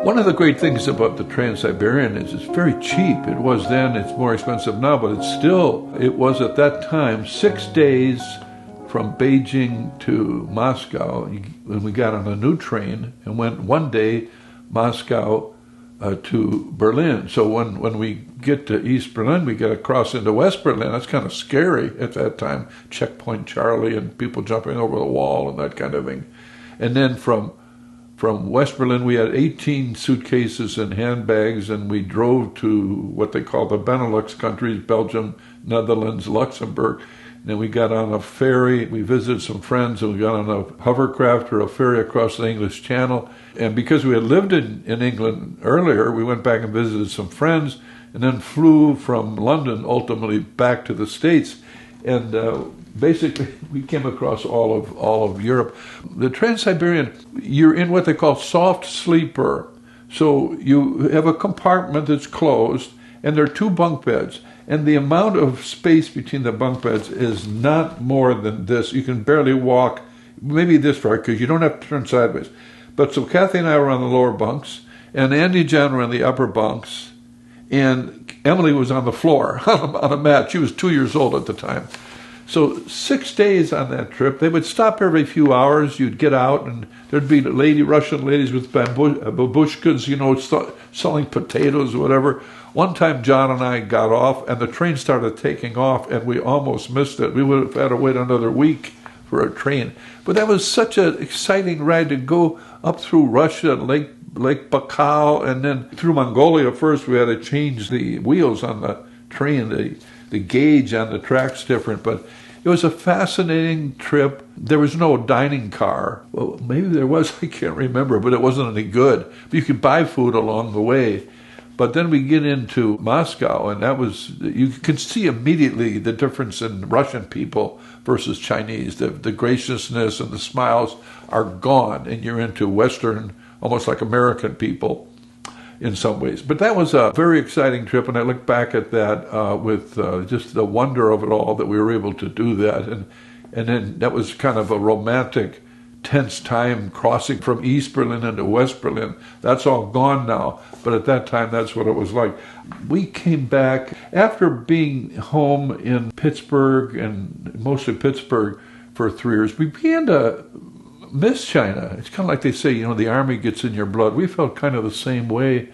One of the great things about the Trans-Siberian is it's very cheap. It was then, it's more expensive now, but it was at that time 6 days from Beijing to Moscow. And we got on a new train and went one day Moscow to Berlin. So when we get to East Berlin, we got to cross into West Berlin. That's kind of scary at that time. Checkpoint Charlie and people jumping over the wall and that kind of thing. And then from West Berlin, we had 18 suitcases and handbags, and we drove to what they call the Benelux countries, Belgium, Netherlands, Luxembourg. And then we got on a ferry, we visited some friends, and we got on a hovercraft or a ferry across the English Channel. And because we had lived in England earlier, we went back and visited some friends, and then flew from London ultimately back to the States. And basically, we came across all of Europe. The Trans-Siberian, you're in what they call soft sleeper. So you have a compartment that's closed, and there are two bunk beds. And the amount of space between the bunk beds is not more than this. You can barely walk, maybe this far, because you don't have to turn sideways. But so Kathy and I were on the lower bunks, and Andy and John were on the upper bunks, and Emily was on the floor on a mat. She was 2 years old at the time. So 6 days on that trip. They would stop every few hours. You'd get out, and there'd be Russian ladies with babushkas, selling potatoes or whatever. One time, John and I got off, and the train started taking off, and we almost missed it. We would have had to wait another week for a train. But that was such an exciting ride to go up through Russia, Lake Baikal, and then through Mongolia. First, we had to change the wheels on the train. The gauge on the track's different, but it was a fascinating trip. There was no dining car. Well, maybe there was, I can't remember, but it wasn't any good. But you could buy food along the way. But then we get into Moscow, and you can see immediately the difference in Russian people versus Chinese. The graciousness and the smiles are gone, and you're into Western, almost like American people in some ways. But that was a very exciting trip, and I look back at that with just the wonder of it all, that we were able to do that. And then that was kind of a romantic, tense time crossing from East Berlin into West Berlin. That's all gone now, but at that time, that's what it was like. We came back after being home in Pittsburgh, and mostly Pittsburgh, for 3 years. We began to miss China. It's kind of like they say, the army gets in your blood. We felt kind of the same way.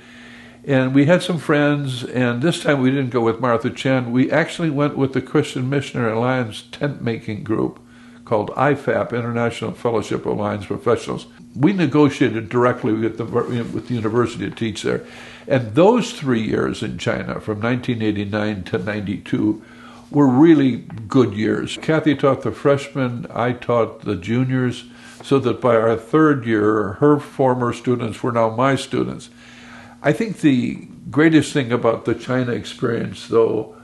And we had some friends, and this time we didn't go with Martha Chen. We actually went with the Christian Missionary Alliance tent-making group called IFAP, International Fellowship Alliance Professionals. We negotiated directly with the university to teach there. And those 3 years in China, from 1989 to 92, were really good years. Kathy taught the freshmen, I taught the juniors, so that by our third year, her former students were now my students. I think the greatest thing about the China experience, though,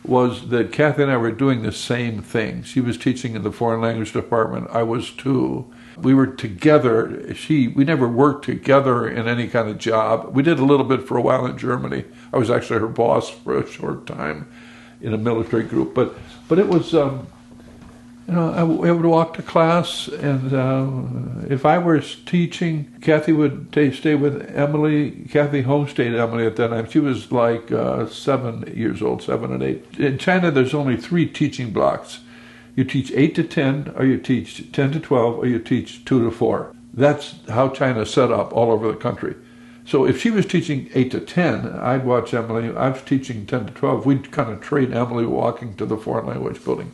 was that Kathy and I were doing the same thing. She was teaching in the foreign language department. I was too. We were together. We never worked together in any kind of job. We did a little bit for a while in Germany. I was actually her boss for a short time in a military group. But it was, I would walk to class, and if I was teaching, Kathy would stay with Emily. Kathy homestayed Emily at that time. She was like 7 years old, 7 and 8. In China, there's only 3 teaching blocks. You teach 8 to 10, or you teach 10 to 12, or you teach 2 to 4. That's how China's set up all over the country. So if she was teaching 8 to 10, I'd watch Emily. I was teaching 10 to 12. We'd kind of trade Emily walking to the foreign language building.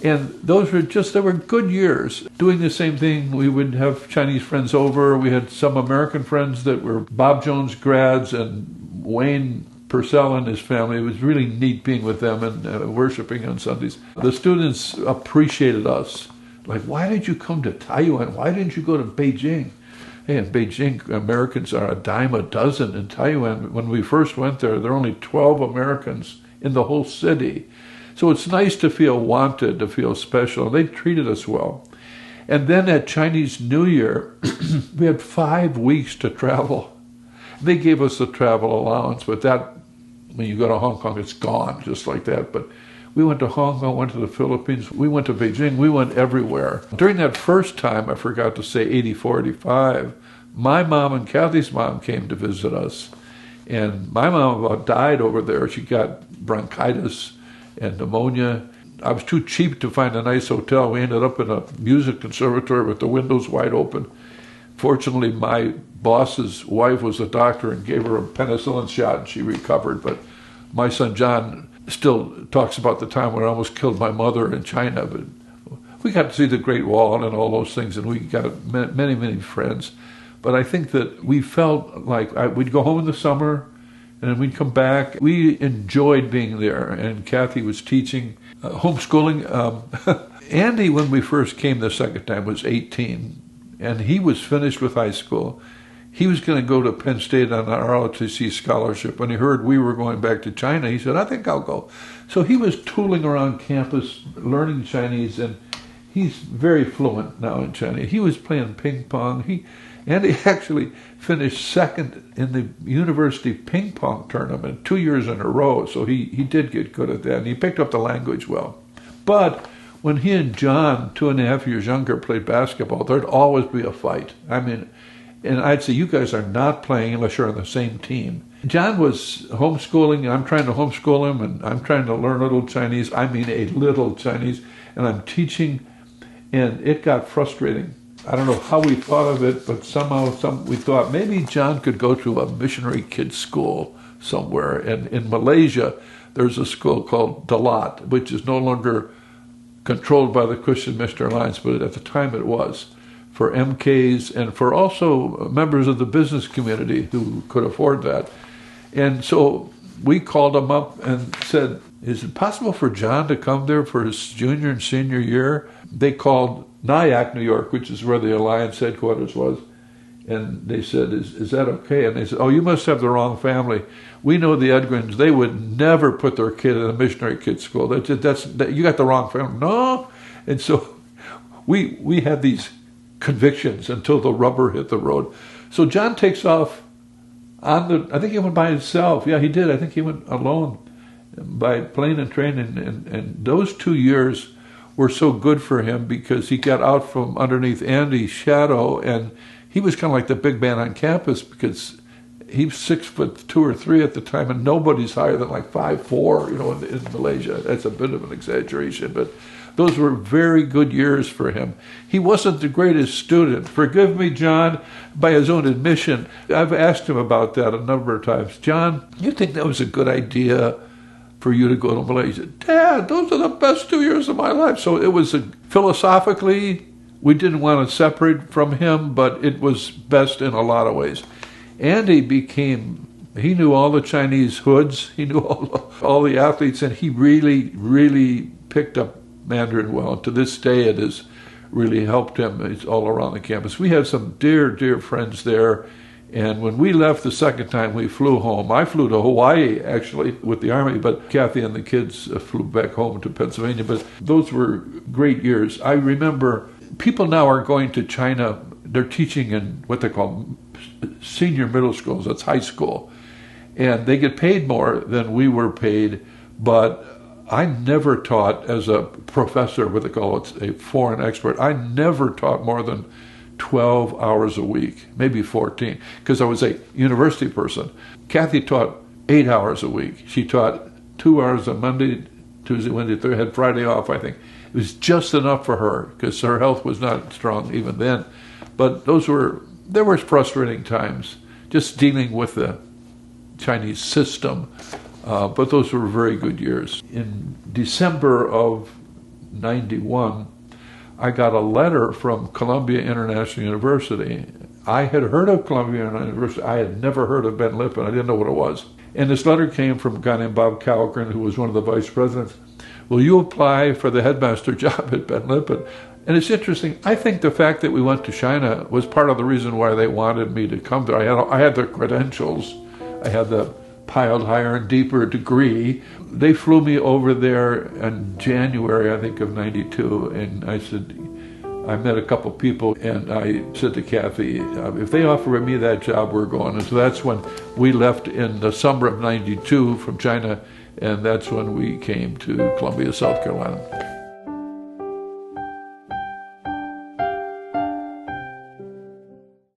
And they were good years. Doing the same thing, we would have Chinese friends over. We had some American friends that were Bob Jones grads, and Wayne Purcell and his family. It was really neat being with them and worshiping on Sundays. The students appreciated us. Like, why did you come to Taiwan? Why didn't you go to Beijing? Hey, in Beijing, Americans are a dime a dozen. In Taiwan, when we first went there were only 12 Americans in the whole city. So it's nice to feel wanted, to feel special. They treated us well. And then at Chinese New Year, we had 5 weeks to travel. They gave us the travel allowance, but that, when you go to Hong Kong, it's gone, just like that. But we went to Hong Kong, went to the Philippines, we went to Beijing, we went everywhere. During that first time, I forgot to say 84, 85, My mom and Kathy's mom came to visit us. And my mom about died over there. She got bronchitis and pneumonia. I was too cheap to find a nice hotel. We ended up in a music conservatory with the windows wide open. Fortunately, my boss's wife was a doctor and gave her a penicillin shot, and she recovered. But my son John still talks about the time when I almost killed my mother in China. But we got to see the Great Wall and all those things, and we got many, many friends. But I think that we felt like we'd go home in the summer, and then we'd come back. We enjoyed being there, and Kathy was teaching homeschooling. Andy, when we first came the second time, was 18, and he was finished with high school. He was going to go to Penn State on an ROTC scholarship. When he heard we were going back to China, he said, I think I'll go. So he was tooling around campus, learning Chinese, and he's very fluent now in Chinese. He was playing ping pong. Andy actually finished second in the university ping pong tournament 2 years in a row, so he did get good at that, and he picked up the language well. But when he and John, 2.5 years younger, played basketball, there'd always be a fight. I mean, and I'd say, you guys are not playing unless you're on the same team. John was homeschooling, I'm trying to homeschool him, and I'm trying to learn a little Chinese. I mean a little Chinese, and I'm teaching, and it got frustrating. I don't know how we thought of it, but somehow we thought maybe John could go to a missionary kids school somewhere. And in Malaysia, there's a school called Dalat, which is no longer controlled by the Christian Missionary Alliance, but at the time it was, for MKs and for also members of the business community who could afford that. And so we called him up and said, is it possible for John to come there for his junior and senior year? They called Nyack, New York, which is where the Alliance headquarters was, and they said, is that okay? And they said, oh, you must have the wrong family. We know the Edgrins, they would never put their kid in a missionary kids school. You got the wrong family. No. And so we had these convictions until the rubber hit the road. So John takes off I think he went by himself. Yeah, he did. I think he went alone by plane and train, and those 2 years were so good for him because he got out from underneath Andy's shadow, and he was kind of like the big man on campus because he was 6'2" or 6'3" at the time, and nobody's higher than like 5'4", in Malaysia. That's a bit of an exaggeration, but those were very good years for him. He wasn't the greatest student. Forgive me, John, by his own admission. I've asked him about that a number of times. John, you think that was a good idea for you to go to Malaysia? Dad, those are the best 2 years of my life. So it was philosophically, we didn't want to separate from him, but it was best in a lot of ways. Andy he knew all the Chinese hoods, he knew all the athletes, and he really, really picked up Mandarin well. To this day, it has really helped him. It's all around the campus. We had some dear, dear friends there. And when we left the second time, we flew home. I flew to Hawaii, actually, with the Army, but Kathy and the kids flew back home to Pennsylvania. But those were great years. I remember people now are going to China. They're teaching in what they call senior middle schools. That's high school. And they get paid more than we were paid. But I never taught as a professor, what they call it, a foreign expert. I never taught more than 12 hours a week, maybe 14, because I was a university person. Kathy taught 8 hours a week. She taught 2 hours on Monday, Tuesday, Wednesday, Thursday, had Friday off, I think. It was just enough for her, because her health was not strong even then. But there were frustrating times, just dealing with the Chinese system. But those were very good years. In December of 91, I got a letter from Columbia International University. I had heard of Columbia International University. I had never heard of Ben Lippen. I didn't know what it was. And this letter came from a guy named Bob Calgren, who was one of the vice presidents. Will you apply for the headmaster job at Ben Lippen? And it's interesting. I think the fact that we went to China was part of the reason why they wanted me to come there. I had the credentials. I had the piled higher and deeper degree. They flew me over there in January, I think, of 92, and I met a couple people, and I said to Kathy, if they offer me that job, we're going. And so that's when we left in the summer of 92 from China, and that's when we came to Columbia, South Carolina.